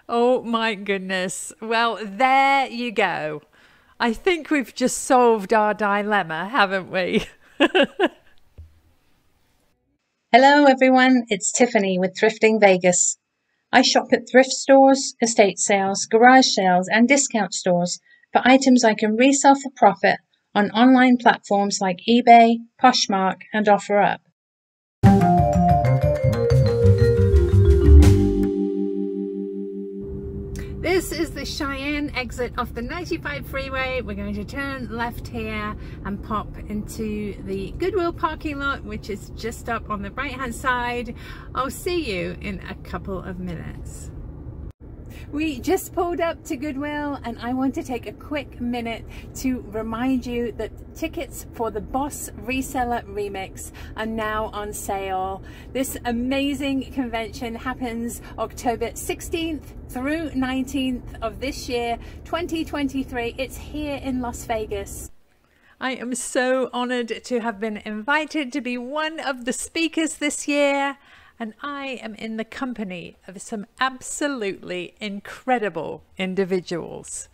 Oh my goodness. Well, there you go. I think we've just solved our dilemma, haven't we? Hello everyone, it's Tiffany with Thrifting Vegas. I shop at thrift stores, estate sales, garage sales, and discount stores for items I can resell for profit on online platforms like eBay, Poshmark, and OfferUp. This is the Cheyenne exit off the 95 freeway. We're going to turn left here and pop into the Goodwill parking lot, which is just up on the right hand side. I'll see you in a couple of minutes. We just pulled up to Goodwill and I want to take a quick minute to remind you that tickets for the Boss Reseller Remix are now on sale. This amazing convention happens October 16th through 19th of this year, 2023. It's here in Las Vegas. I am so honored to have been invited to be one of the speakers this year. And I am in the company of some absolutely incredible individuals.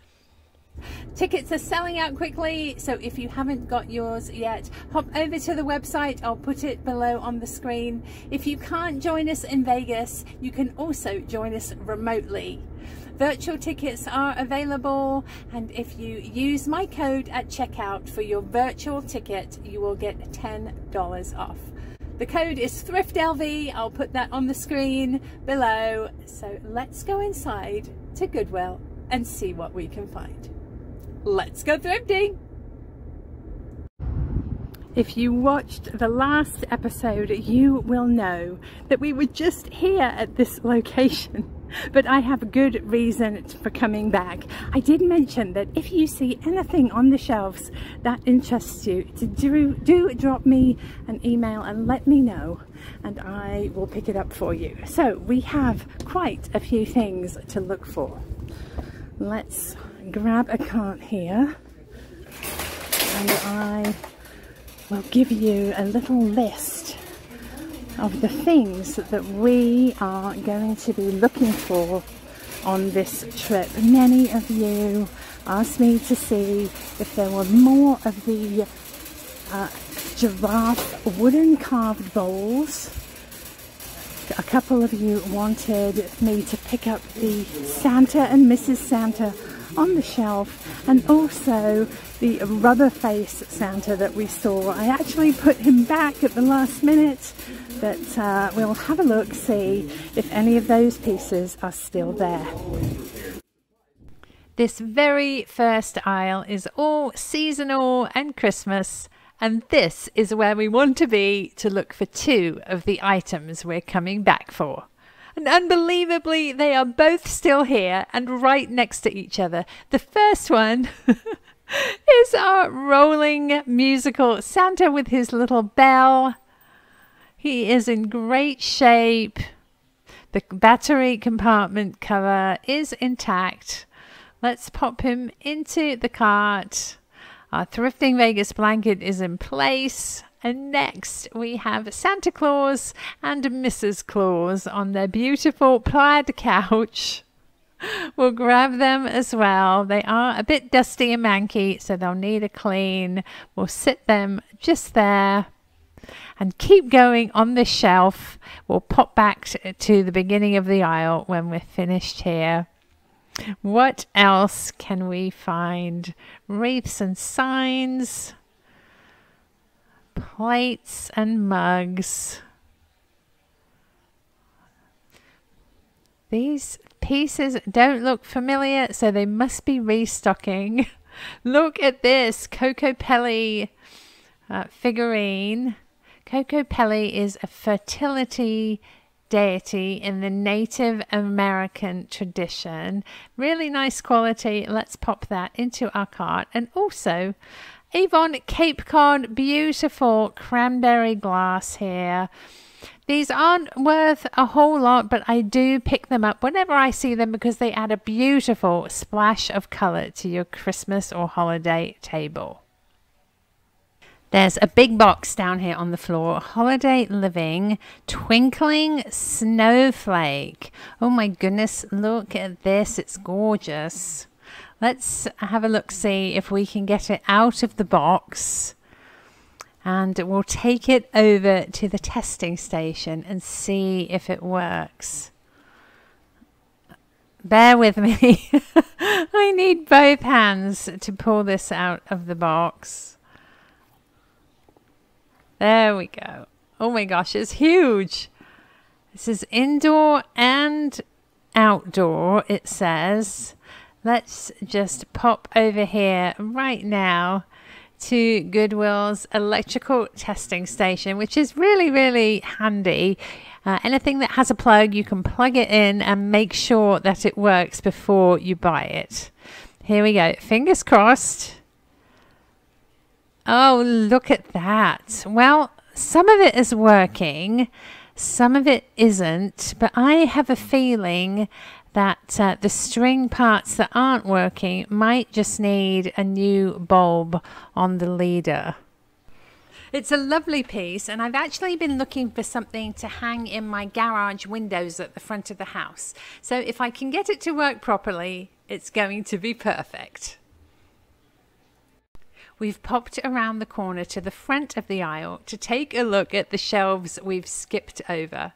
Tickets are selling out quickly, so if you haven't got yours yet, hop over to the website. I'll put it below on the screen. If you can't join us in Vegas, you can also join us remotely. Virtual tickets are available, and if you use my code at checkout for your virtual ticket, you will get $10 off. The code is ThriftLV. I'll put that on the screen below. So let's go inside to Goodwill and see what we can find. Let's go thrifting. If you watched the last episode, you will know that we were just here at this location. But I have a good reason for coming back. I did mention that if you see anything on the shelves that interests you, do drop me an email and let me know, and I will pick it up for you. So we have quite a few things to look for. Let's grab a cart here, and I will give you a little list of the things that we are going to be looking for on this trip. Many of you asked me to see if there were more of the giraffe wooden carved bowls. A couple of you wanted me to pick up the Santa and Mrs. Santa on the shelf, and also the rubber face Santa that we saw. I actually put him back at the last minute, but we'll have a look, see if any of those pieces are still there. This very first aisle is all seasonal and Christmas, and this is where we want to be to look for two of the items we're coming back for. And unbelievably, they are both still here and right next to each other. The first one is our rolling musical Santa with his little bell. He is in great shape. The battery compartment cover is intact. Let's pop him into the cart. Our Thrifting Vegas blanket is in place. And next we have Santa Claus and Mrs. Claus on their beautiful plaid couch. We'll grab them as well. They are a bit dusty and manky, so they'll need a clean. We'll sit them just there and keep going on this shelf. We'll pop back to the beginning of the aisle when we're finished here. What else can we find? Wreaths and signs. Plates and mugs. These pieces don't look familiar, so they must be restocking. Look at this Coco Pelli figurine. Coco Pelli is a fertility deity in the Native American tradition. Really nice quality. Let's pop that into our cart. And also Avon Cape Cod, beautiful cranberry glass here. These aren't worth a whole lot, but I do pick them up whenever I see them because they add a beautiful splash of color to your Christmas or holiday table. There's a big box down here on the floor. Holiday Living Twinkling Snowflake. Oh my goodness, look at this. It's gorgeous. Let's have a look, see if we can get it out of the box. And we'll take it over to the testing station and see if it works. Bear with me. I need both hands to pull this out of the box. There we go. Oh my gosh, it's huge. This is indoor and outdoor, it says. Let's just pop over here right now to Goodwill's electrical testing station, which is really, really handy. Anything that has a plug, you can plug it in and make sure that it works before you buy it. Here we go. Fingers crossed. Oh, look at that. Well, some of it is working, some of it isn't, but I have a feeling that the string parts that aren't working might just need a new bulb on the leader. It's a lovely piece, and I've actually been looking for something to hang in my garage windows at the front of the house. So if I can get it to work properly, it's going to be perfect. We've popped around the corner to the front of the aisle to take a look at the shelves we've skipped over.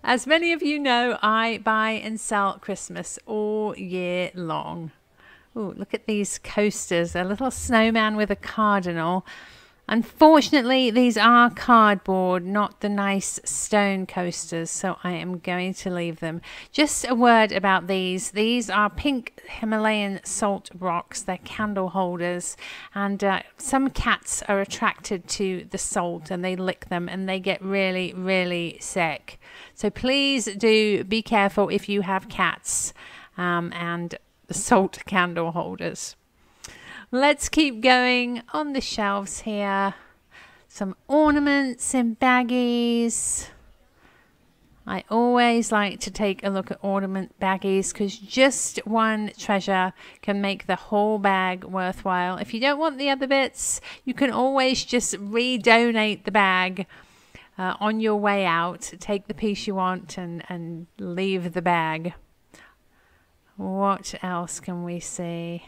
As many of you know, I buy and sell Christmas all year long. Ooh, look at these coasters, a little snowman with a cardinal. Unfortunately, these are cardboard, not the nice stone coasters, so I am going to leave them. Just a word about these. These are pink Himalayan salt rocks. They're candle holders, and some cats are attracted to the salt and they lick them and they get really, really sick. So please do be careful if you have cats and the salt candle holders. Let's keep going on the shelves here. Some ornaments in baggies. I always like to take a look at ornament baggies because just one treasure can make the whole bag worthwhile. If you don't want the other bits, you can always just redonate the bag on your way out. Take the piece you want and leave the bag. What else can we see?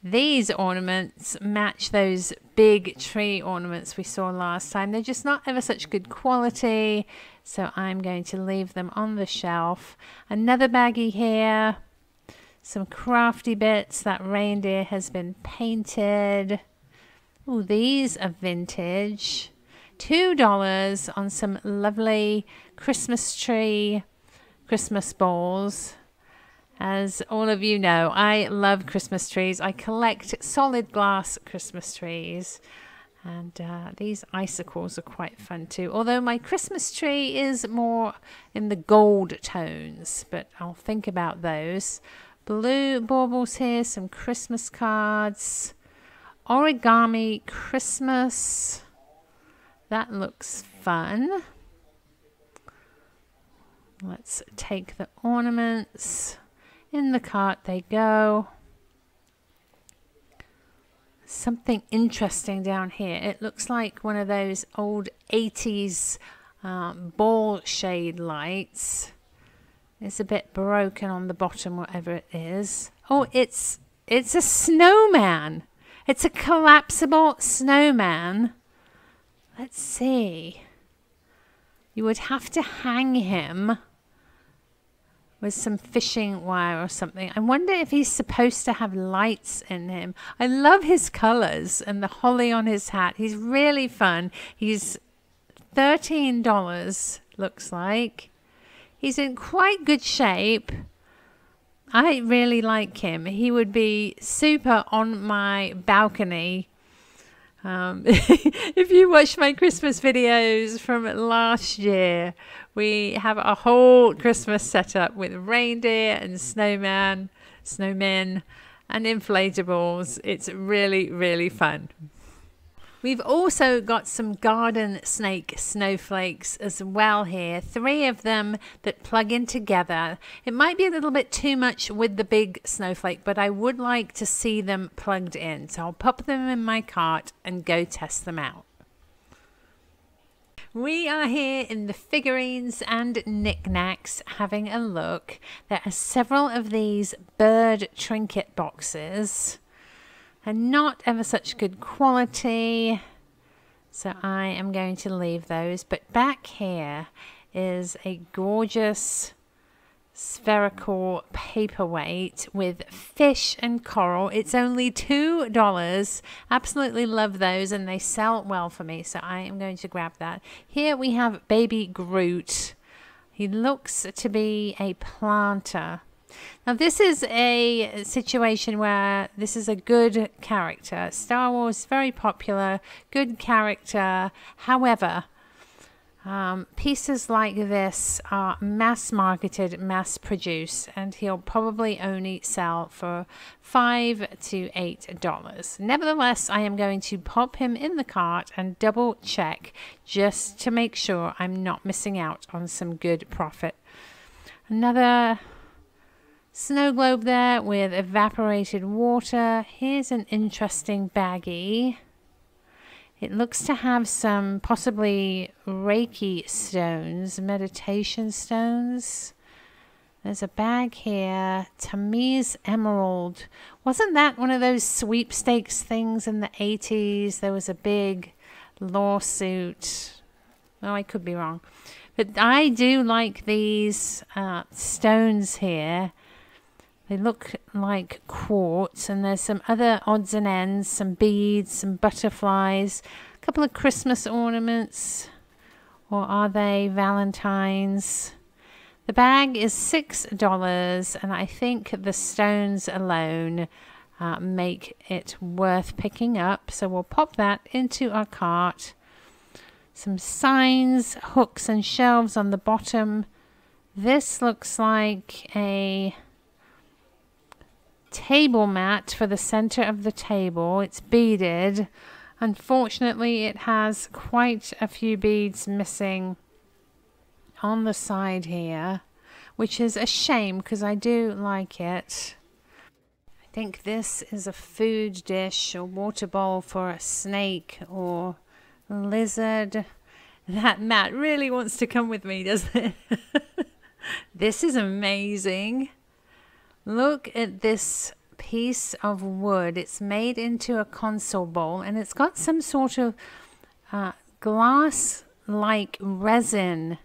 These ornaments match those big tree ornaments we saw last time. They're just not ever such good quality, so I'm going to leave them on the shelf. Another baggie here. Some crafty bits. That reindeer has been painted. Oh, these are vintage. $2 on some lovely Christmas tree Christmas balls. As all of you know, I love Christmas trees. I collect solid glass Christmas trees. And these icicles are quite fun too. Although my Christmas tree is more in the gold tones. But I'll think about those. Blue baubles here. Some Christmas cards. Origami Christmas. That looks fun. Let's take the ornaments. In the cart they go. Something interesting down here. It looks like one of those old 80s ball shade lights. It's a bit broken on the bottom, whatever it is. Oh, it's a snowman. It's a collapsible snowman. Let's see. You would have to hang him with some fishing wire or something. I wonder if he's supposed to have lights in him. I love his colors and the holly on his hat. He's really fun. He's $13, looks like. He's in quite good shape. I really like him. He would be super on my balcony. If you watch my Christmas videos from last year, we have a whole Christmas setup with reindeer and snowmen and inflatables. It's really, really fun. We've also got some garden snake snowflakes as well here. 3 of them that plug in together. It might be a little bit too much with the big snowflake, but I would like to see them plugged in. So I'll pop them in my cart and go test them out. We are here in the figurines and knickknacks having a look. There are several of these bird trinket boxes. And not ever such good quality, so I am going to leave those. But back here is a gorgeous spherical paperweight with fish and coral. It's only $2. Absolutely love those, and they sell well for me, so I am going to grab that. Here we have baby Groot. He looks to be a planter. Now this is a situation where this is a good character. Star Wars, very popular, good character. However, pieces like this are mass marketed, mass produced, and he'll probably only sell for $5 to $8. Nevertheless, I am going to pop him in the cart and double check just to make sure I'm not missing out on some good profit. Another snow globe there with evaporated water. Here's an interesting baggie. It looks to have some possibly Reiki stones, meditation stones. There's a bag here, Tamiz Emerald. Wasn't that one of those sweepstakes things in the 80s? There was a big lawsuit. Oh, I could be wrong. But I do like these stones here. They look like quartz, and there's some other odds and ends, some beads, some butterflies, a couple of Christmas ornaments, or are they Valentine's? The bag is $6, and I think the stones alone make it worth picking up. So we'll pop that into our cart. Some signs, hooks and shelves on the bottom. This looks like a table mat for the center of the table. It's beaded. Unfortunately, it has quite a few beads missing on the side here, which is a shame because I do like it. I think this is a food dish or water bowl for a snake or lizard. That mat really wants to come with me, doesn't it? This is amazing. Look at this piece of wood. It's made into a console bowl, and it's got some sort of glass-like resin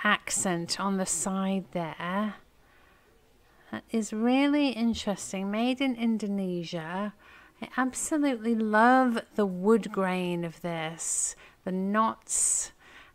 accent on the side there. That is really interesting. Made in Indonesia. I absolutely love the wood grain of this. The knots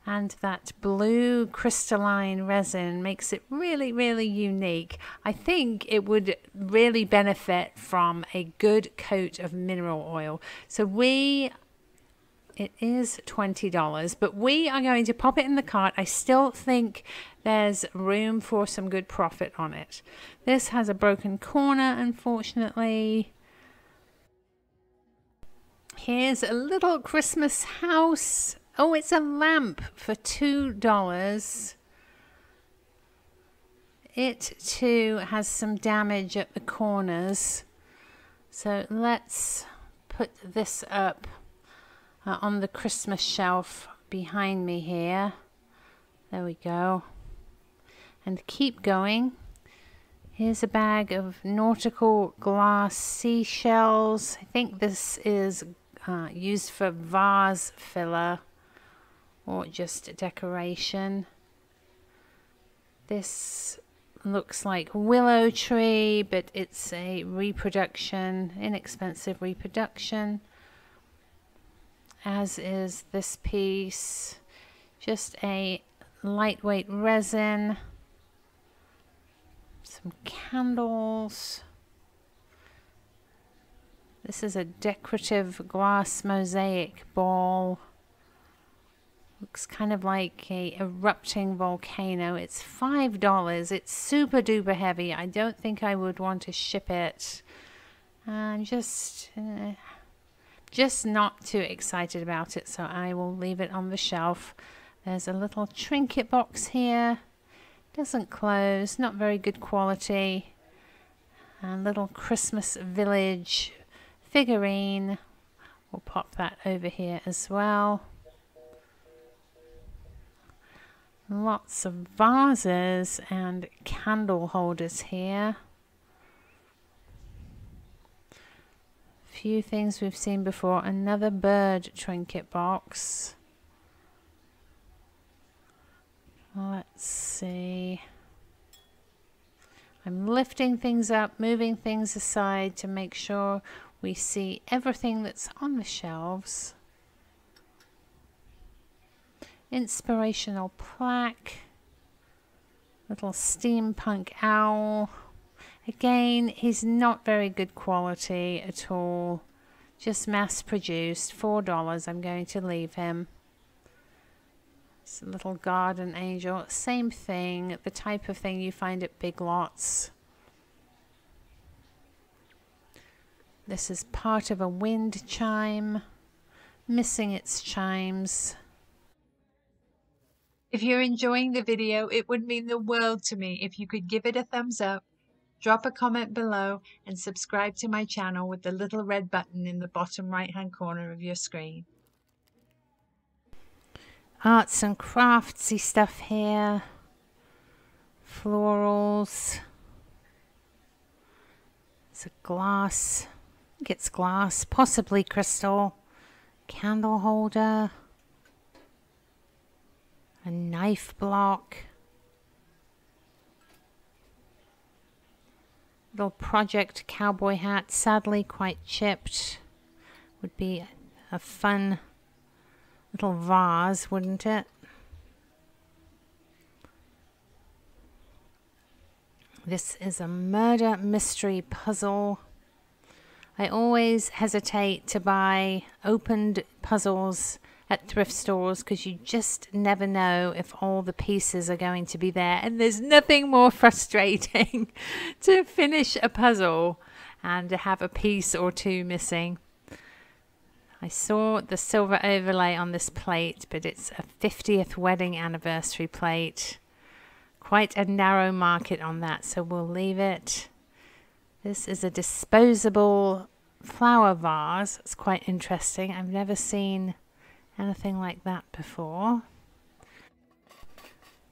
and that blue crystalline resin makes it really, really unique. I think it would really benefit from a good coat of mineral oil. So it is $20, but we are going to pop it in the cart. I still think there's room for some good profit on it. This has a broken corner, unfortunately. Here's a little Christmas house. Oh, it's a lamp for $2. It too has some damage at the corners. So let's put this up on the Christmas shelf behind me here. There we go. And keep going. Here's a bag of nautical glass seashells. I think this is used for vase filler or just decoration. This looks like willow tree, but it's a reproduction, inexpensive reproduction, as is this piece. Just a lightweight resin, some candles. This is a decorative glass mosaic ball. Looks kind of like a erupting volcano. It's $5. It's super duper heavy. I don't think I would want to ship it. I'm just just not too excited about it, so I will leave it on the shelf. There's a little trinket box here. Doesn't close, not very good quality. And little Christmas village figurine. We'll pop that over here as well. Lots of vases and candle holders here. Few things we've seen before. Another bird trinket box. Let's see. I'm lifting things up, moving things aside to make sure we see everything that's on the shelves. Inspirational plaque. Little steampunk owl. Again, he's not very good quality at all. Just mass produced. $4. I'm going to leave him. It's a little garden angel. Same thing. The type of thing you find at Big Lots. This is part of a wind chime. Missing its chimes. If you're enjoying the video, it would mean the world to me if you could give it a thumbs up, drop a comment below, and subscribe to my channel with the little red button in the bottom right-hand corner of your screen. Arts and craftsy stuff here. Florals. It's a glass. I think it's glass, possibly crystal. Candle holder. A knife block. Little project cowboy hat, sadly quite chipped. Would be a fun little vase, wouldn't it? This is a murder mystery puzzle. I always hesitate to buy opened puzzles at thrift stores because you just never know if all the pieces are going to be there, and there's nothing more frustrating to finish a puzzle and to have a piece or two missing. I saw the silver overlay on this plate, but it's a 50th wedding anniversary plate. Quite a narrow market on that, so we'll leave it. This is a disposable flower vase. It's quite interesting. I've never seen anything like that before.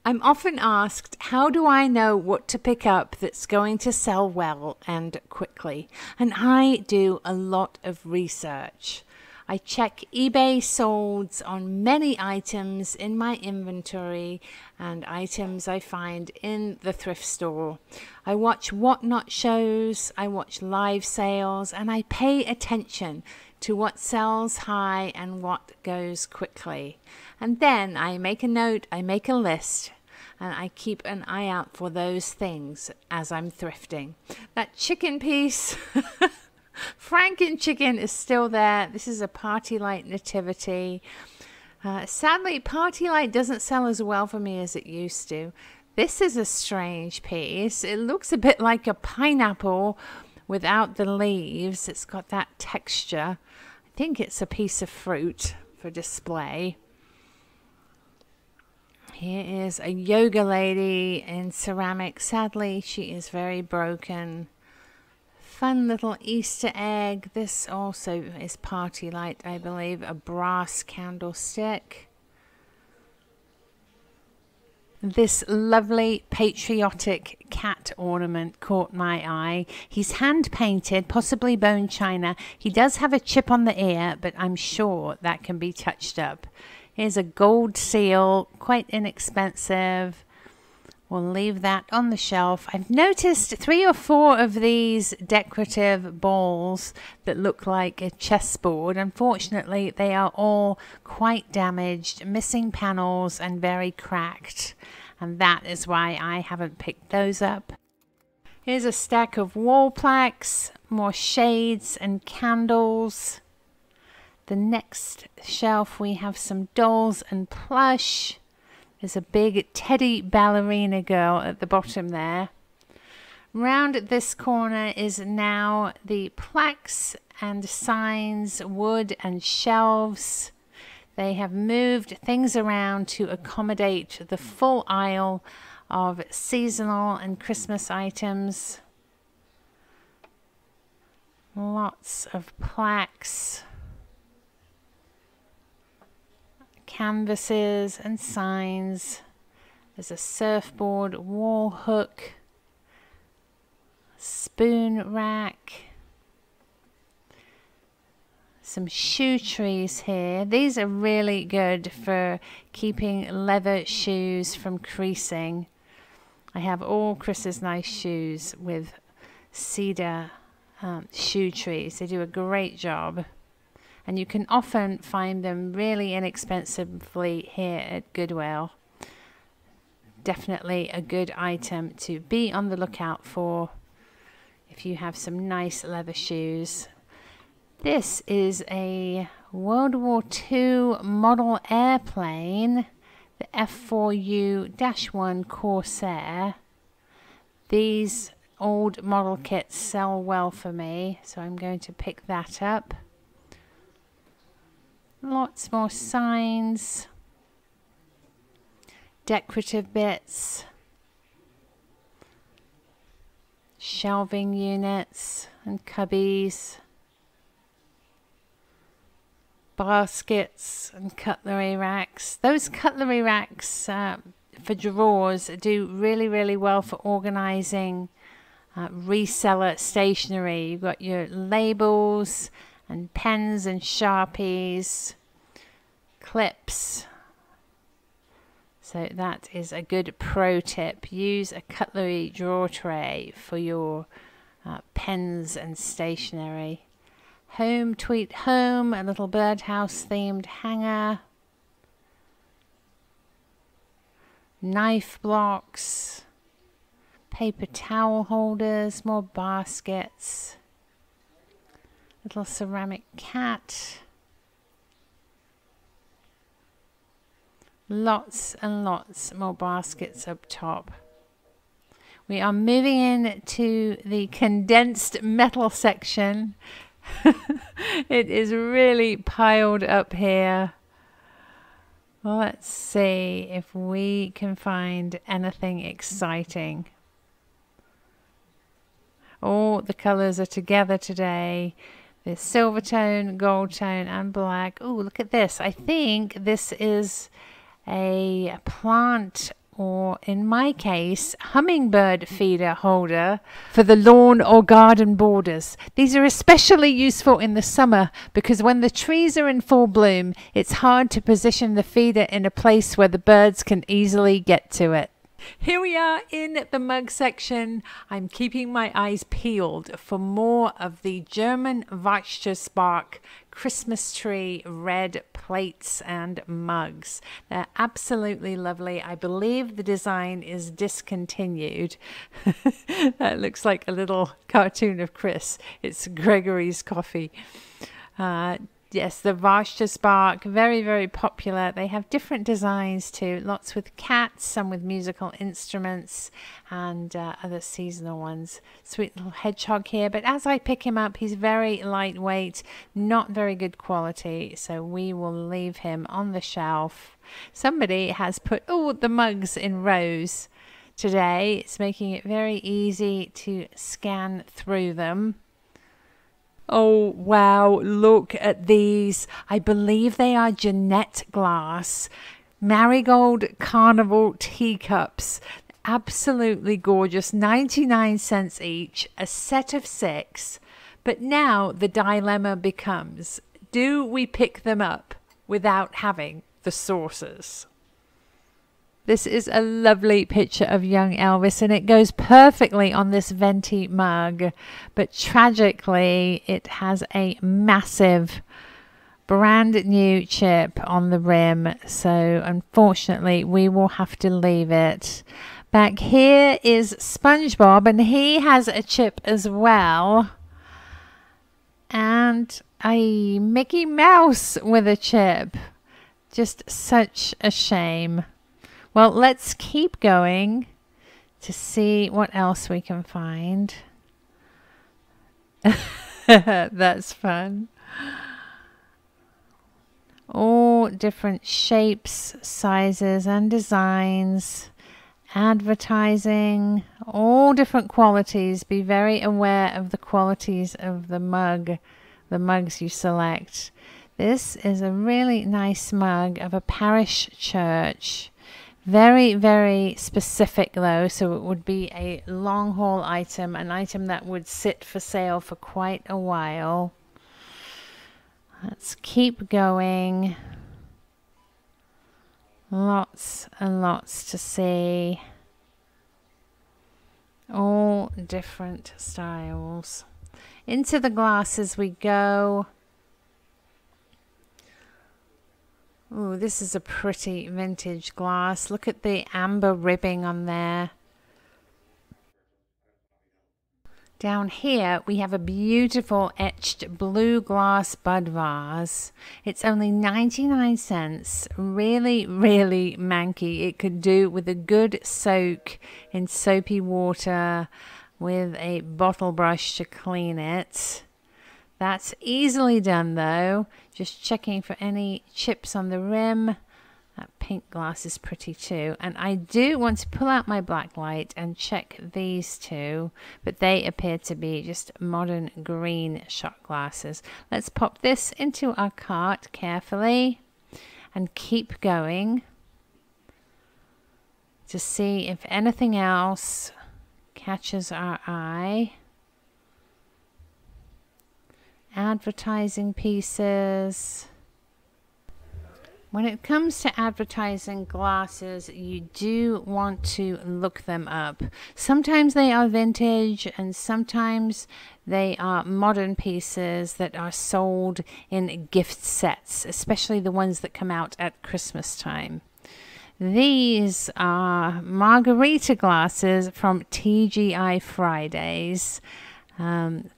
I'm often asked, how do I know what to pick up that's going to sell well and quickly? And I do a lot of research. I check eBay solds on many items in my inventory and items I find in the thrift store. I watch whatnot shows, I watch live sales, and I pay attention to what sells high and what goes quickly. And then I make a note, I make a list, and I keep an eye out for those things as I'm thrifting. That chicken piece Franken chicken is still there. This is a Party Light nativity. Sadly, Party Light doesn't sell as well for me as it used to. This is a strange piece. It looks a bit like a pineapple without the leaves. It's got that texture. I think it's a piece of fruit for display. Here is a yoga lady in ceramic. Sadly, she is very broken. Fun little Easter egg. This also is Party Light, I believe. A brass candlestick. This lovely patriotic cat ornament caught my eye. He's hand painted, possibly bone china. He does have a chip on the ear, but I'm sure that can be touched up. Here's a gold seal, quite inexpensive. We'll leave that on the shelf. I've noticed 3 or 4 of these decorative balls that look like a chessboard. Unfortunately, they are all quite damaged, missing panels and very cracked. And that is why I haven't picked those up. Here's a stack of wall plaques, more shades and candles. The next shelf we have some dolls and plush. There's a big teddy ballerina girl at the bottom there. Round this corner is now the plaques and signs, wood and shelves. They have moved things around to accommodate the full aisle of seasonal and Christmas items. Lots of plaques, canvases and signs. There's a surfboard wall hook, spoon rack, some shoe trees here. These are really good for keeping leather shoes from creasing. I have all Chris's nice shoes with cedar shoe trees. They do a great job, and you can often find them really inexpensively here at Goodwill. Definitely a good item to be on the lookout for if you have some nice leather shoes. This is a World War II model airplane, the F4U-1 Corsair. These old model kits sell well for me, so I'm going to pick that up. Lots more signs, decorative bits, shelving units and cubbies, baskets and cutlery racks. Those cutlery racks for drawers do really well for organizing reseller stationery. You've got your labels and pens and Sharpies, clips. So that is a good pro tip. Use a cutlery drawer tray for your pens and stationery. Home Tweet Home, a little birdhouse themed hanger. Knife blocks. Paper towel holders, more baskets. Little ceramic cat. Lots and lots more baskets up top. We are moving in to the condensed metal section. It is really piled up here. Well, let's see if we can find anything exciting. All the colours are together today. There's silver tone, gold tone and black. Oh, look at this. I think this is a plant, or in my case, hummingbird feeder holder for the lawn or garden borders. These are especially useful in the summer because when the trees are in full bloom, it's hard to position the feeder in a place where the birds can easily get to it. Here we are in the mug section. I'm keeping my eyes peeled for more of the German Weihnachtsmarkt Christmas tree red plates and mugs. They're absolutely lovely. I believe the design is discontinued. That looks like a little cartoon of Chris. It's Gregory's coffee. Yes, the Weihnachtsmarkt, very popular. They have different designs too, lots with cats, some with musical instruments, and other seasonal ones. Sweet little hedgehog here, but as I pick him up, he's very lightweight, not very good quality, so we will leave him on the shelf. Somebody has put the mugs in rows today. It's making it very easy to scan through them. Oh, wow, look at these. I believe they are Jeanette glass marigold carnival teacups. Absolutely gorgeous. 99 cents each, a set of 6. But now the dilemma becomes, do we pick them up without having the saucers? This is a lovely picture of young Elvis, and it goes perfectly on this venti mug. But tragically, it has a massive brand new chip on the rim. So unfortunately, we will have to leave it. Back here is SpongeBob, and he has a chip as well. And a Mickey Mouse with a chip. Just such a shame. Well, let's keep going to see what else we can find. That's fun. All different shapes, sizes and designs. Advertising, all different qualities. Be very aware of the qualities of the mugs you select. This is a really nice mug of a parish church. Very, very specific though, so it would be a long haul item, an item that would sit for sale for quite a while. Let's keep going. Lots and lots to see. All different styles. Into the glasses we go. Ooh, this is a pretty vintage glass. Look at the amber ribbing on there. Down here we have a beautiful etched blue glass bud vase. It's only 99 cents. Really, really manky. It could do with a good soak in soapy water with a bottle brush to clean it. That's easily done though. Just checking for any chips on the rim. That pink glass is pretty too. And I do want to pull out my black light and check these two, but they appear to be just modern green shot glasses. Let's pop this into our cart carefully and keep going to see if anything else catches our eye. Advertising pieces. When it comes to advertising glasses, you do want to look them up. Sometimes they are vintage and sometimes they are modern pieces that are sold in gift sets, especially the ones that come out at Christmas time. These are margarita glasses from TGI Fridays.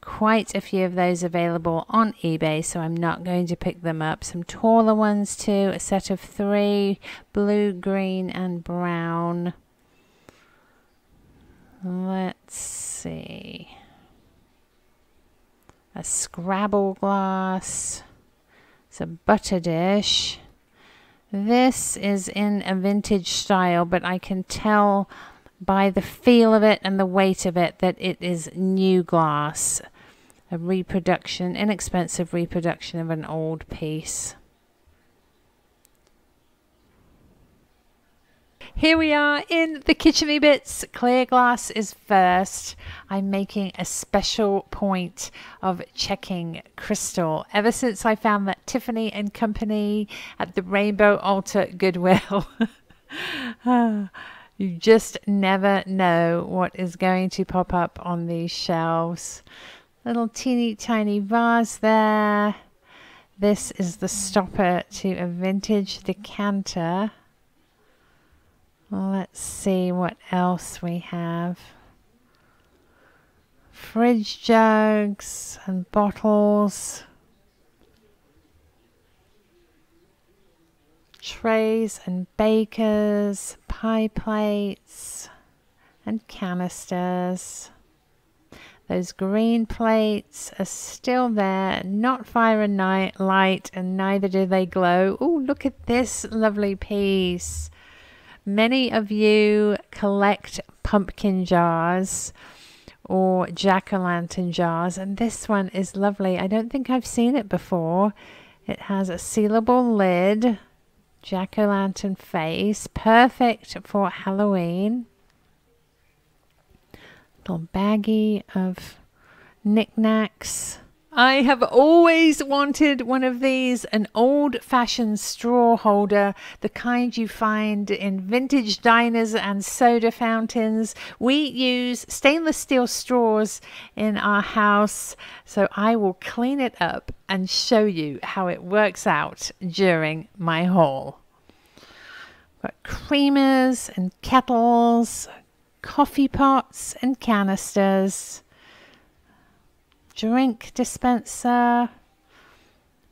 Quite a few of those available on eBay, so I'm not going to pick them up. Some taller ones too, a set of 3, blue, green and brown. Let's see. A Scrabble glass. It's a butter dish. This is in a vintage style, but I can tell by the feel of it and the weight of it that it is new glass. A reproduction, inexpensive reproduction of an old piece. Here we are in the kitcheny bits. Clear glass is first. I'm making a special point of checking crystal ever since I found that Tiffany and Company at the Rainbow Altar Goodwill. You just never know what is going to pop up on these shelves. Little teeny tiny vase there. This is the stopper to a vintage decanter. Let's see what else we have. Fridge jugs and bottles. Trays and bakers, pie plates and canisters. Those green plates are still there, not fire and light, and neither do they glow. Oh, look at this lovely piece. Many of you collect pumpkin jars or jack-o'-lantern jars, and this one is lovely. I don't think I've seen it before. It has a sealable lid. Jack-o'-lantern face, perfect for Halloween. Little baggie of knickknacks. I have always wanted one of these, an old-fashioned straw holder, the kind you find in vintage diners and soda fountains. We use stainless steel straws in our house, so I will clean it up and show you how it works out during my haul. Got creamers and kettles, coffee pots and canisters, drink dispenser,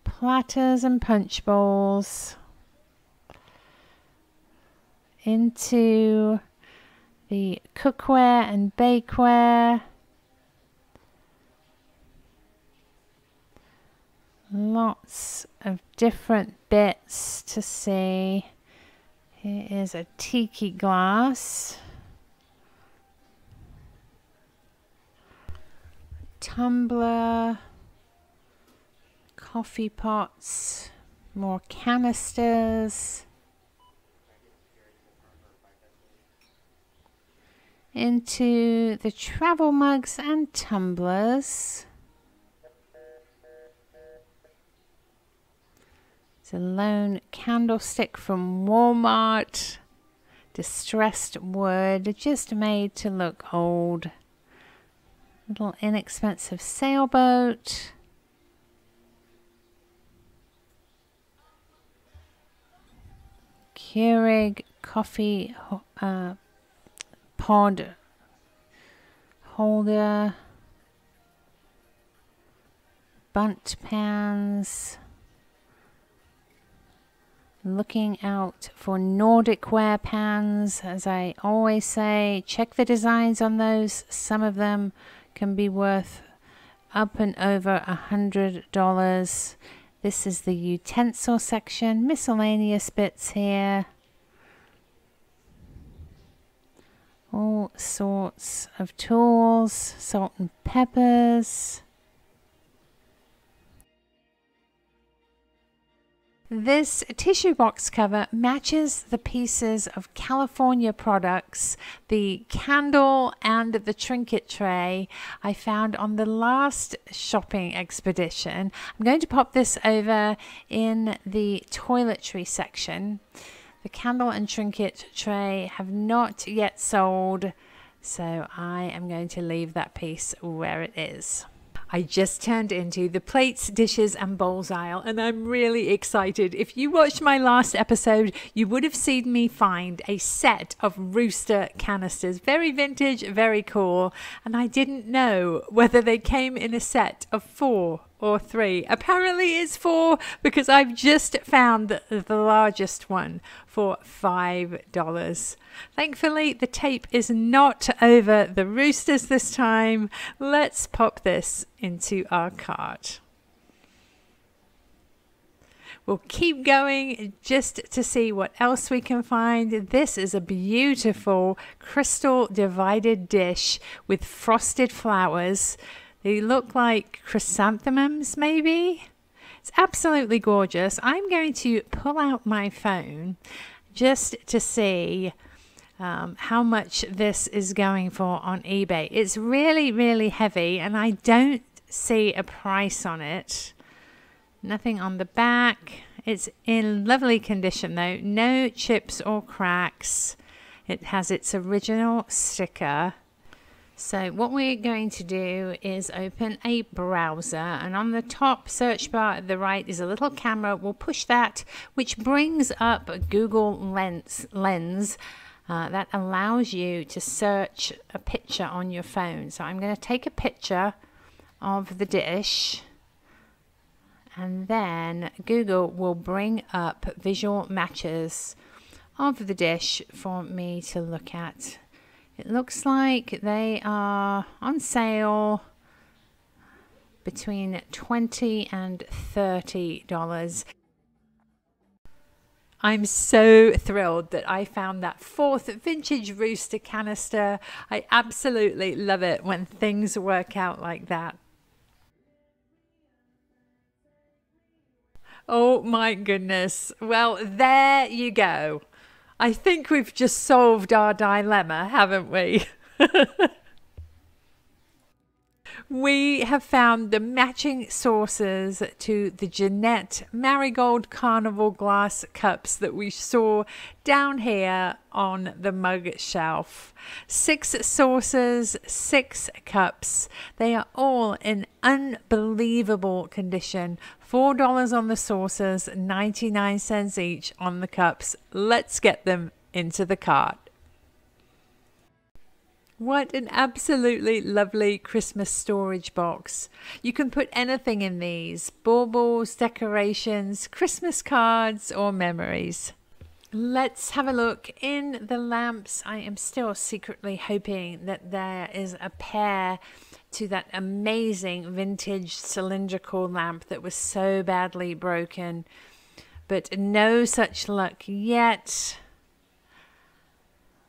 platters and punch bowls. Into the cookware and bakeware. Lots of different bits to see. Here is a tiki glass, tumbler, coffee pots, more canisters, into the travel mugs and tumblers. It's a lone candlestick from Walmart. Distressed wood, just made to look old. Little inexpensive sailboat. Keurig coffee pod holder. Bunt pans. Looking out for Nordic ware pans. As I always say, check the designs on those. Some of them can be worth up and over $100. This is the utensil section. Miscellaneous bits here. All sorts of tools. Salt and peppers. This tissue box cover matches the pieces of California products, the candle and the trinket tray I found on the last shopping expedition. I'm going to pop this over in the toiletry section. The candle and trinket tray have not yet sold, so I am going to leave that piece where it is. I just turned into the plates, dishes and bowls aisle, and I'm really excited. If you watched my last episode, you would have seen me find a set of rooster canisters. Very vintage, very cool. And I didn't know whether they came in a set of 4 or 3. Apparently it's 4 because I've just found the largest one for $5. Thankfully, the tape is not over the roosters this time. Let's pop this into our cart. We'll keep going just to see what else we can find. This is a beautiful crystal divided dish with frosted flowers. They look like chrysanthemums, maybe? It's absolutely gorgeous. I'm going to pull out my phone just to see how much this is going for on eBay. It's really, really heavy, and I don't see a price on it. Nothing on the back. It's in lovely condition though. No chips or cracks. It has its original sticker. So what we're going to do is open a browser, and on the top search bar at the right is a little camera. We'll push that, which brings up Google Lens. That allows you to search a picture on your phone. So I'm going to take a picture of the dish, and then Google will bring up visual matches of the dish for me to look at. It looks like they are on sale between $20 and $30. I'm so thrilled that I found that 4th vintage rooster canister. I absolutely love it when things work out like that. Oh my goodness. Well, there you go. I think we've just solved our dilemma, haven't we? We have found the matching saucers to the Jeanette Marigold Carnival glass cups that we saw down here on the mug shelf. 6 saucers, 6 cups. They are all in unbelievable condition. $4 on the saucers, 99 cents each on the cups. Let's get them into the cart. What an absolutely lovely Christmas storage box. You can put anything in these: baubles, decorations, Christmas cards or memories. Let's have a look in the lamps. I am still secretly hoping that there is a pair to that amazing vintage cylindrical lamp that was so badly broken, but no such luck yet.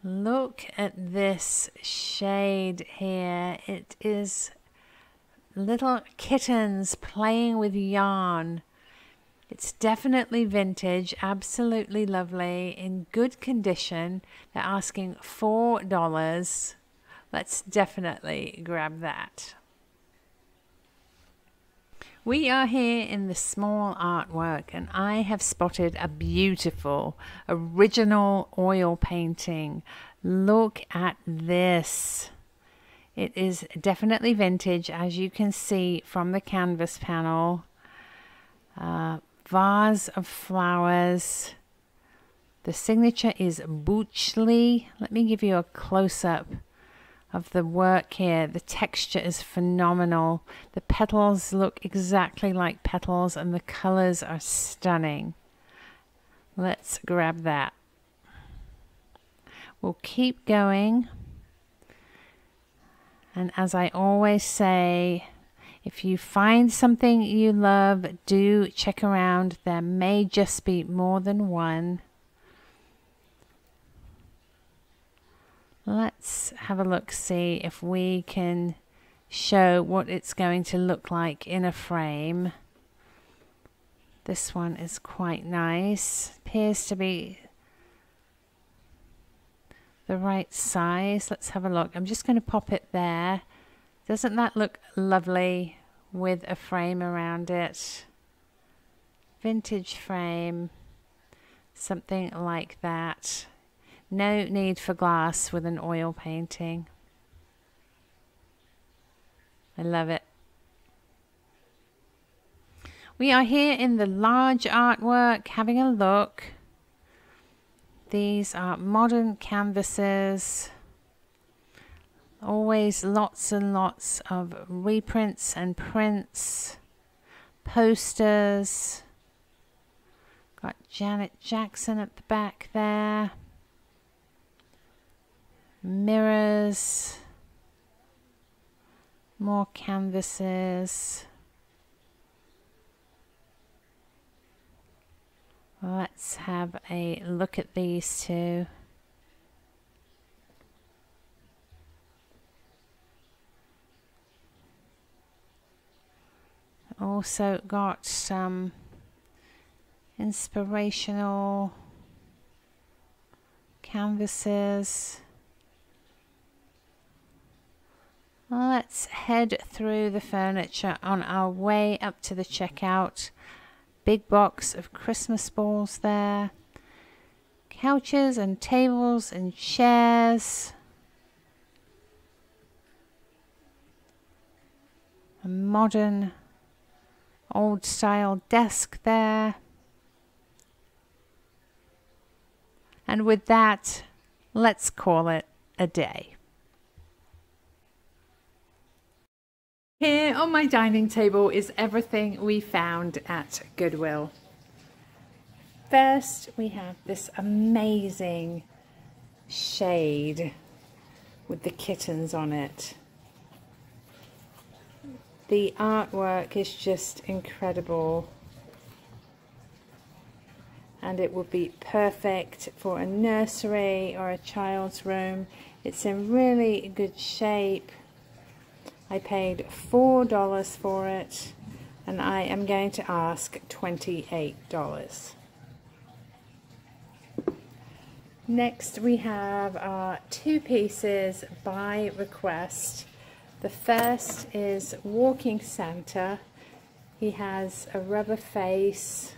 Look at this shade here. It is little kittens playing with yarn. It's definitely vintage, absolutely lovely, in good condition. They're asking $4. Let's definitely grab that. We are here in the small artwork, and I have spotted a beautiful original oil painting. Look at this. It is definitely vintage, as you can see from the canvas panel. Vase of flowers. The signature is Boochly. Let me give you a close-up of the work here. The texture is phenomenal. The petals look exactly like petals, and the colors are stunning. Let's grab that. We'll keep going. And as I always say, if you find something you love, do check around. There may just be more than one. Let's have a look, see if we can show what it's going to look like in a frame. This one is quite nice. Appears to be the right size. Let's have a look. I'm just going to pop it there. Doesn't that look lovely with a frame around it? Vintage frame, something like that. No need for glass with an oil painting. I love it. We are here in the large artwork, having a look. These are modern canvases. Always lots and lots of reprints and prints. Posters. Got Janet Jackson at the back there. Mirrors. More canvases. Let's have a look at these two. Also got some inspirational canvases. Let's head through the furniture on our way up to the checkout. Big box of Christmas balls there. Couches and tables and chairs. A modern old style desk there. And with that, let's call it a day. Here on my dining table is everything we found at Goodwill. First, we have this amazing shade with the kittens on it. The artwork is just incredible, and it would be perfect for a nursery or a child's room. It's in really good shape. I paid $4 for it, and I am going to ask $28. Next, we have our two pieces by request. The first is Walking Santa. He has a rubber face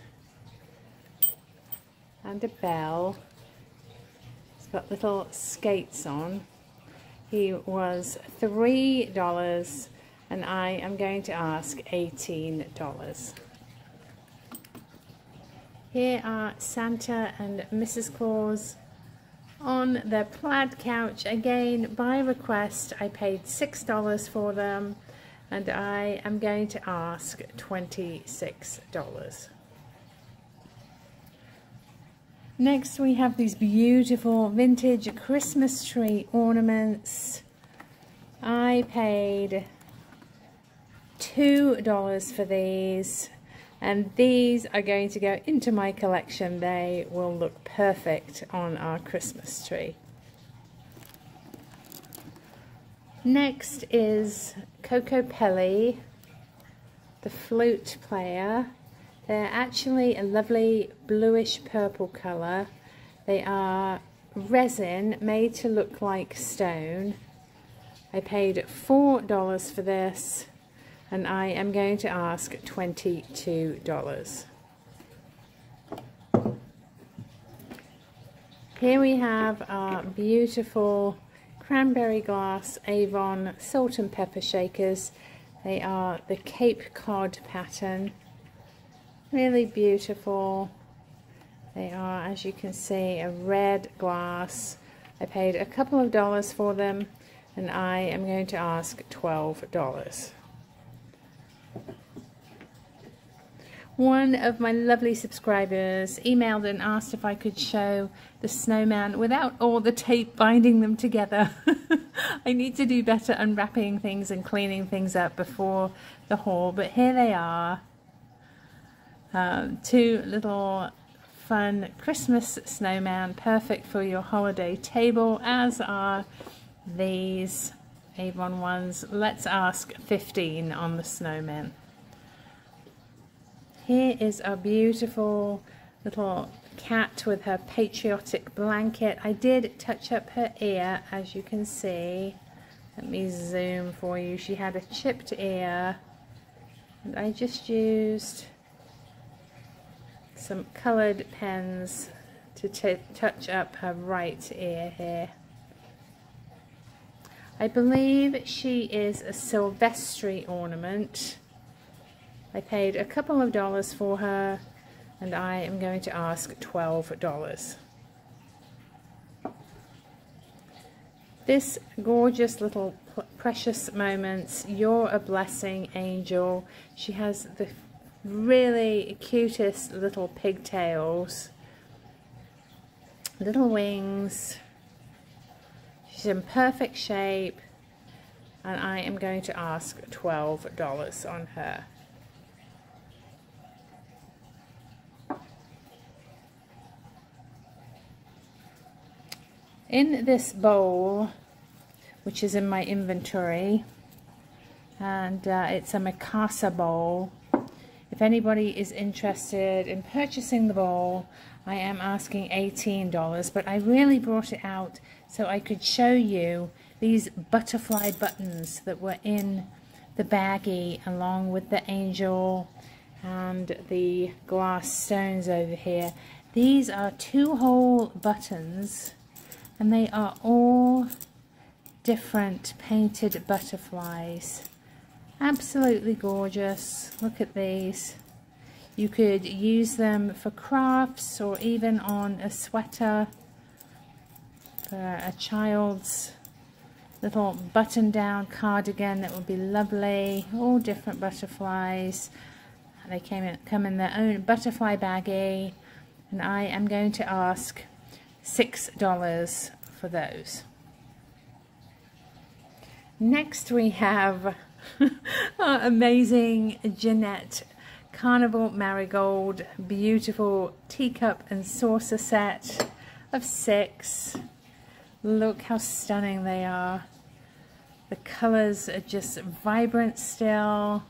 and a bell. He's got little skates on. He was $3, and I am going to ask $18. Here are Santa and Mrs. Claus on their plaid couch. Again, by request, I paid $6 for them, and I am going to ask $26. Next we have these beautiful vintage Christmas tree ornaments. I paid $2 for these, and these are going to go into my collection. They will look perfect on our Christmas tree. Next is Coco Pelli, the flute player. They're actually a lovely bluish purple colour. They are resin made to look like stone. I paid $4 for this, and I am going to ask $22. Here we have our beautiful cranberry glass Avon salt and pepper shakers. They are the Cape Cod pattern. Really beautiful. They are, as you can see, a red glass. I paid a couple of dollars for them, and I am going to ask $12. One of my lovely subscribers emailed and asked if I could show the snowman without all the tape binding them together. I need to do better unwrapping things and cleaning things up before the haul, but here they are. Two little fun Christmas snowman, perfect for your holiday table, as are these Avon ones. Let's ask $15 on the snowman. Here is our beautiful little cat with her patriotic blanket. I did touch up her ear, as you can see. Let me zoom for you. She had a chipped ear, and I just used some coloured pens to touch up her right ear here. I believe she is a Silvestri ornament. I paid a couple of dollars for her, and I am going to ask $12. This gorgeous little Precious Moments You're a Blessing angel. She has the really cutest little pigtails, little wings. She's in perfect shape, and I am going to ask $12 on her. In this bowl, which is in my inventory, and it's a Mikasa bowl. If anybody is interested in purchasing the bowl, I am asking $18, but I really brought it out so I could show you these butterfly buttons that were in the baggie, along with the angel and the glass stones over here. These are 2-hole buttons, and they are all different painted butterflies. Absolutely gorgeous. Look at these. You could use them for crafts, or even on a sweater for a child's little button-down cardigan. That would be lovely. All different butterflies. They come in their own butterfly baggie, and I am going to ask $6 for those. Next we have our amazing Jeanette Carnival Marigold beautiful teacup and saucer set of 6. Look how stunning they are. The colors are just vibrant still.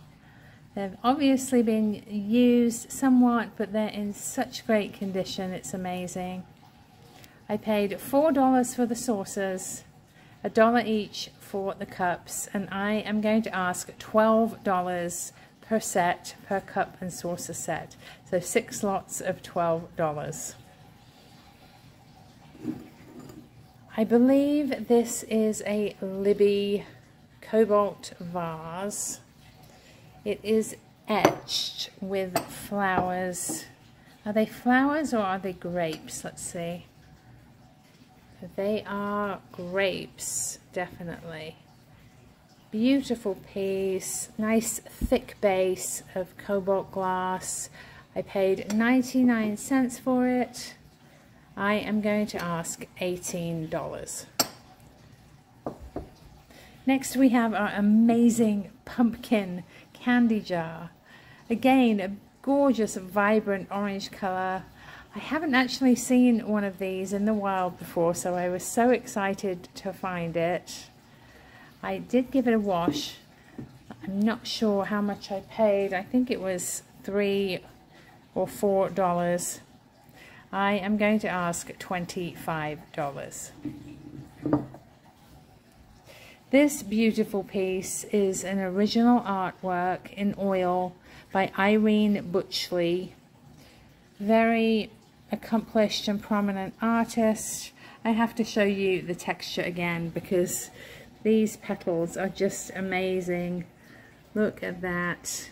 They've obviously been used somewhat, but they're in such great condition. It's amazing. I paid $4 for the saucers, $1 each for the cups, and I am going to ask $12 per set, per cup and saucer set. So 6 lots of $12. I believe this is a Libby cobalt vase. It is etched with flowers. Are they flowers or are they grapes? Let's see. They are grapes, definitely. Beautiful piece, nice thick base of cobalt glass. I paid 99 cents for it. I am going to ask $18. Next we have our amazing pumpkin candy jar. Again, a gorgeous vibrant orange color. I haven't actually seen one of these in the wild before, so I was so excited to find it. I did give it a wash. I'm not sure how much I paid. I think it was $3 or $4. I am going to ask $25. This beautiful piece is an original artwork in oil by Irene Butchley. Very accomplished and prominent artist. I have to show you the texture again because these petals are just amazing. Look at that.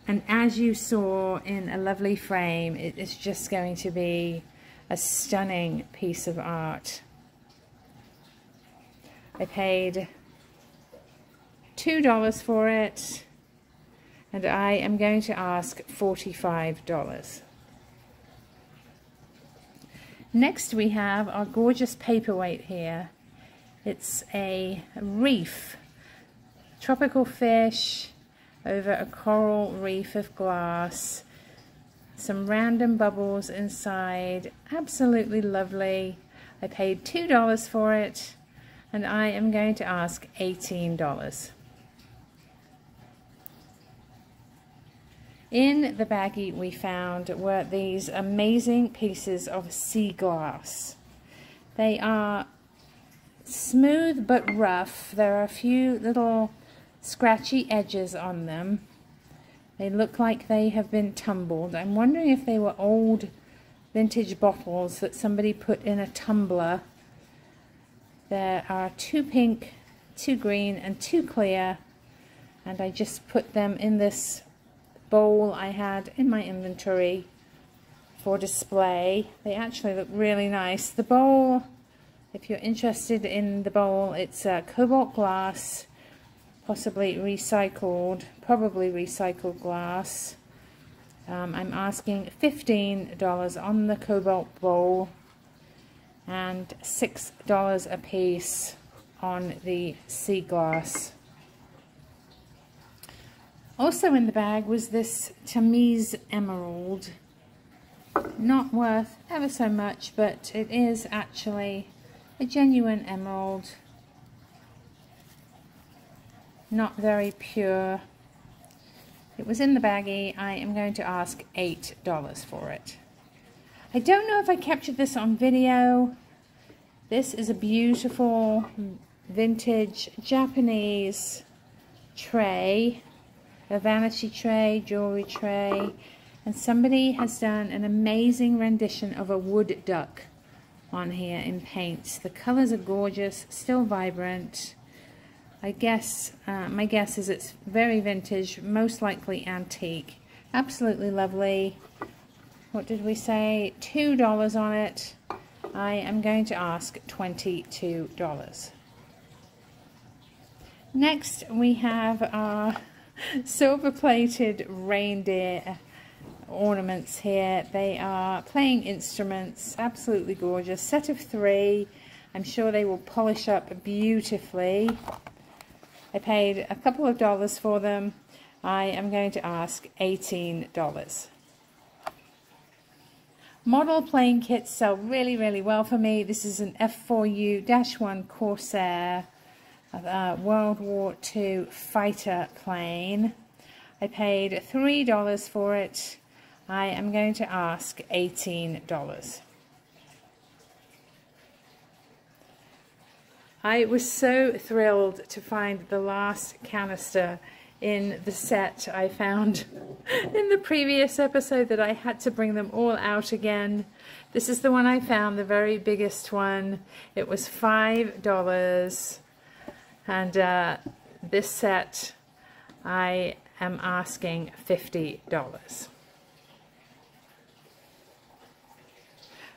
And as you saw in a lovely frame, it is just going to be a stunning piece of art. I paid $2 for it, and I am going to ask $45. Next we have our gorgeous paperweight here. It's a reef, tropical fish over a coral reef of glass, some random bubbles inside, absolutely lovely. I paid $2 for it, and I am going to ask $18. In the baggie we found were these amazing pieces of sea glass. They are smooth but rough. There are a few little scratchy edges on them. They look like they have been tumbled. I'm wondering if they were old vintage bottles that somebody put in a tumbler. There are 2 pink, 2 green, and 2 clear, and I just put them in this bowl I had in my inventory for display. They actually look really nice. The bowl, if you're interested in the bowl, it's cobalt glass, possibly recycled, probably recycled glass. I'm asking $15 on the cobalt bowl and $6 a piece on the sea glass. Also in the bag was this Tamiz emerald. Not worth ever so much, but it is actually a genuine emerald. Not very pure. It was in the baggie. I am going to ask $8 for it. I don't know if I captured this on video. This is a beautiful vintage Japanese tray, a vanity tray, jewelry tray, and somebody has done an amazing rendition of a wood duck on here in paints. The colors are gorgeous, still vibrant. I guess, my guess is it's very vintage, most likely antique. Absolutely lovely. What did we say? $2 on it. I am going to ask $22. Next we have our silver-plated reindeer ornaments here. They are playing instruments, absolutely gorgeous. Set of 3. I'm sure they will polish up beautifully. I paid a couple of dollars for them. I am going to ask $18. Model playing kits sell really, really well for me. This is an F4U-1 Corsair World War II fighter plane. I paid $3 for it. I am going to ask $18. I was so thrilled to find the last canister in the set I found in the previous episode that I had to bring them all out again. This is the one I found, the very biggest one. It was $5, and this set I am asking $50.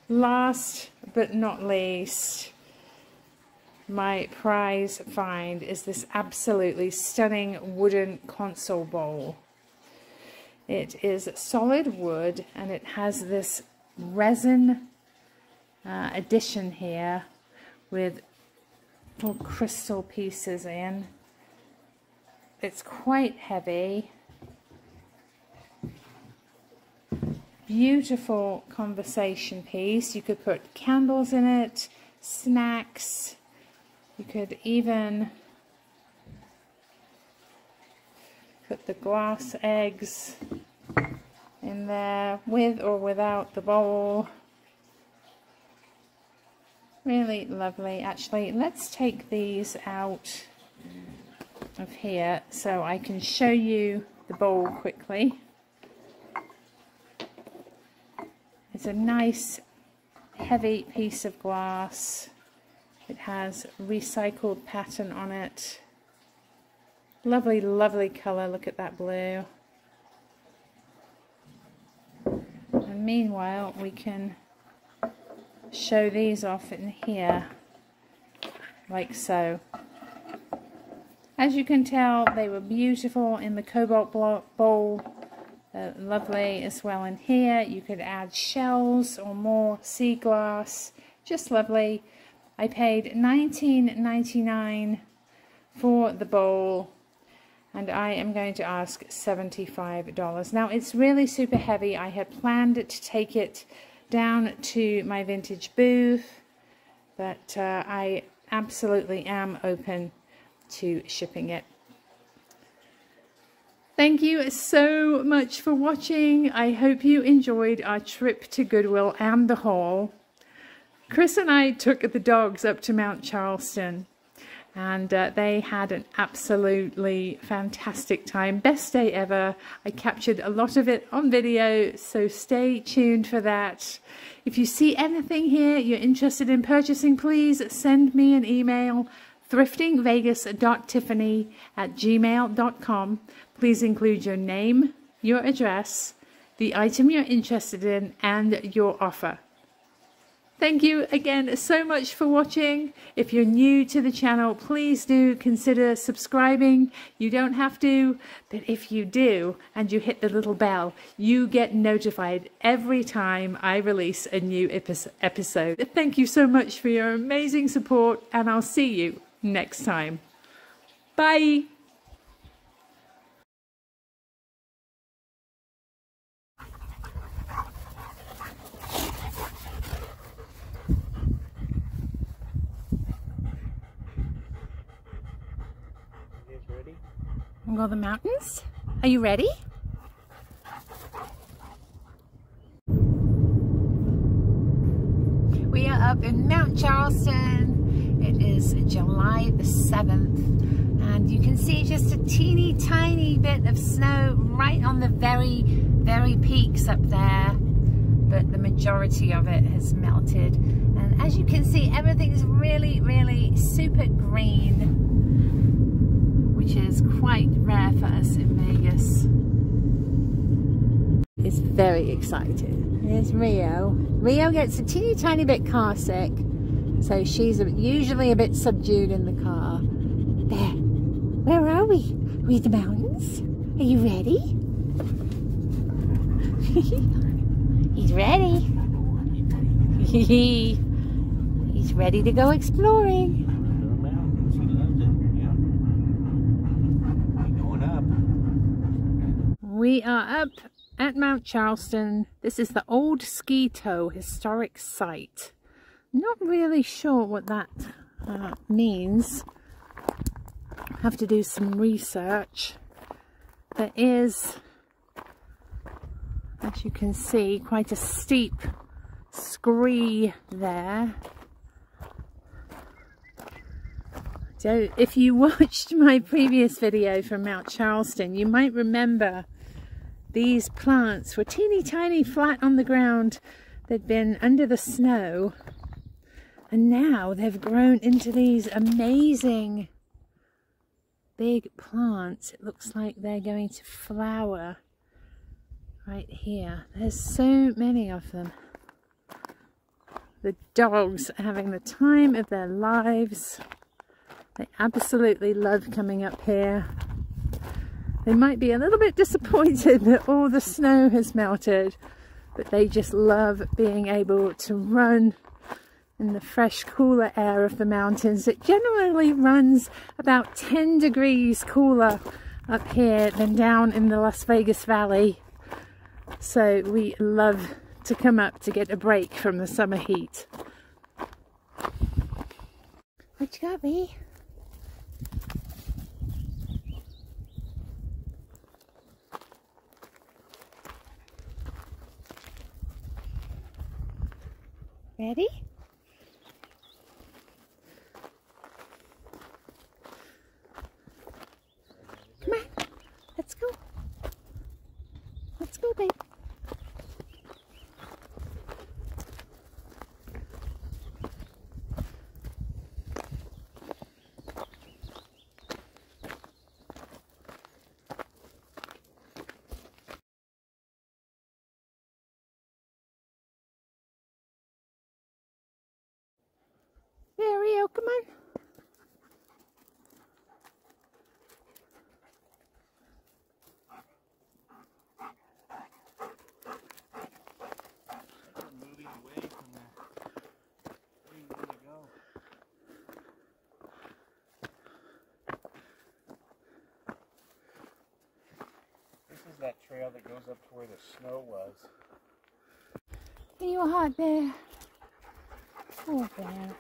Last but not least, my prize find is this absolutely stunning wooden console bowl. It is solid wood and it has this resin addition here with little crystal pieces in. It's quite heavy. Beautiful conversation piece. You could put candles in it, snacks. You could even put the glass eggs in there with or without the bowl. Really lovely. Actually, let's take these out of here so I can show you the bowl quickly. It's a nice heavy piece of glass. It has recycled pattern on it. Lovely, lovely color. Look at that blue. And meanwhile, we can show these off in here, like so. As you can tell, they were beautiful in the cobalt bowl. Lovely as well in here. You could add shells or more sea glass. Just lovely. I paid $19.99 for the bowl, and I am going to ask $75. Now, it's really super heavy. I had planned to take it down to my vintage booth, but I absolutely am open to shipping it. Thank you so much for watching. I hope you enjoyed our trip to Goodwill and the haul. Chris and I took the dogs up to Mount Charleston, and they had an absolutely fantastic time. Best day ever. I captured a lot of it on video, so stay tuned for that. If you see anything here you're interested in purchasing, please send me an email, thriftingvegas.tiffany@gmail.com. Please include your name, your address, the item you're interested in, and your offer. Thank you again so much for watching. If you're new to the channel, please do consider subscribing. You don't have to, but if you do and you hit the little bell, you get notified every time I release a new episode. Thank you so much for your amazing support, and I'll see you next time. Bye. Go to the mountains? Are you ready? We are up in Mount Charleston. It is July the 7th, and you can see just a teeny tiny bit of snow right on the very, very peaks up there, but the majority of it has melted. And as you can see, everything's really, really super green, which is quite rare for us in Vegas. Is very excited. Here's Rio. Rio gets a teeny tiny bit car sick, so she's usually a bit subdued in the car. There. Where are we? Are we at the mountains? Are you ready? He's ready. He's ready to go exploring. We are up at Mount Charleston. This is the old ski tow historic site. Not really sure what that means. Have to do some research. There is, as you can see, quite a steep scree there. So if you watched my previous video from Mount Charleston, you might remember these plants were teeny tiny, flat on the ground. They'd been under the snow, and now they've grown into these amazing big plants. It looks like they're going to flower right here. There's so many of them. The dogs are having the time of their lives. They absolutely love coming up here. They might be a little bit disappointed that all the snow has melted, but they just love being able to run in the fresh, cooler air of the mountains. It generally runs about 10 degrees cooler up here than down in the Las Vegas Valley. So we love to come up to get a break from the summer heat. What you got, V? Ready? Come on, let's go. Let's go, babe. There, Rio, come on. Moving away from where you want to go. This is that trail that goes up to where the snow was. Are you hot there? Oh, there.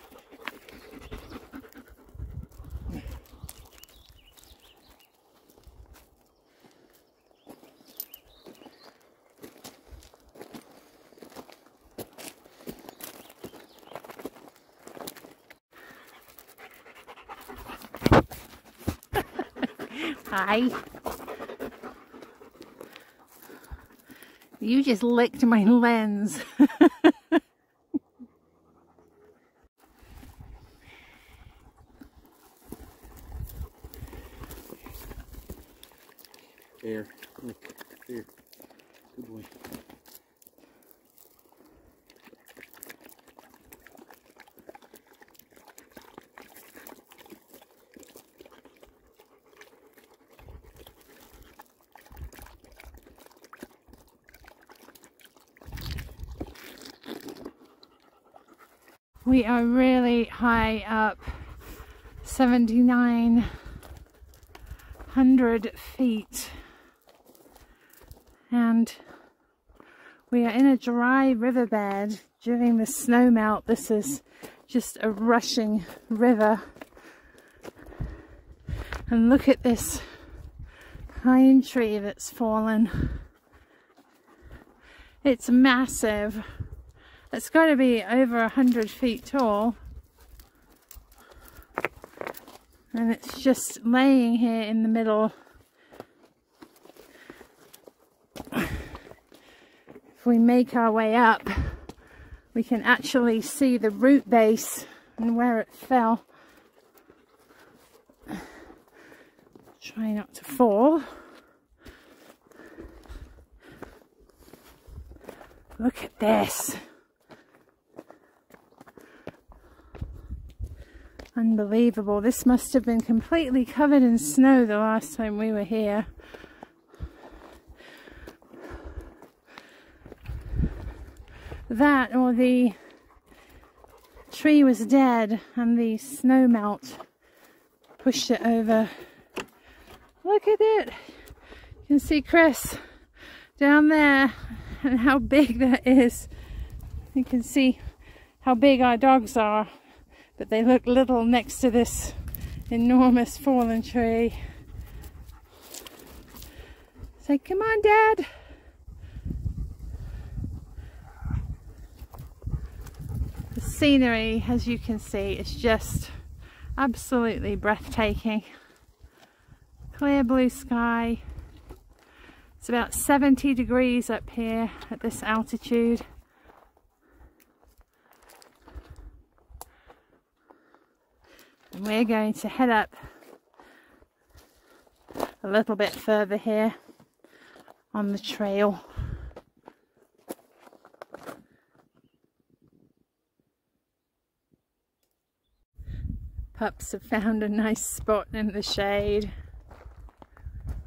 Hi. You just licked my lens. There, look, there. Good boy. We are really high up, 7,900 feet, and we are in a dry riverbed during the snow melt. This is just a rushing river, and look at this pine tree that's fallen. It's massive. It's got to be over 100 feet tall, and it's just laying here in the middle. If we make our way up, we can actually see the root base and where it fell. Try not to fall. Look at this. Unbelievable. This must have been completely covered in snow the last time we were here. That, or the tree was dead and the snow melt pushed it over. Look at it. You can see Chris down there and how big that is. You can see how big our dogs are, but they look little next to this enormous fallen tree. Say, come on, Dad. The scenery, as you can see, is just absolutely breathtaking. Clear blue sky. It's about 70 degrees up here at this altitude. And we're going to head up a little bit further here on the trail. Pups have found a nice spot in the shade.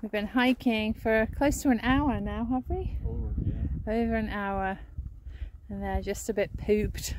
We've been hiking for close to an hour now, have we? Over, yeah. Over an hour. And they're just a bit pooped.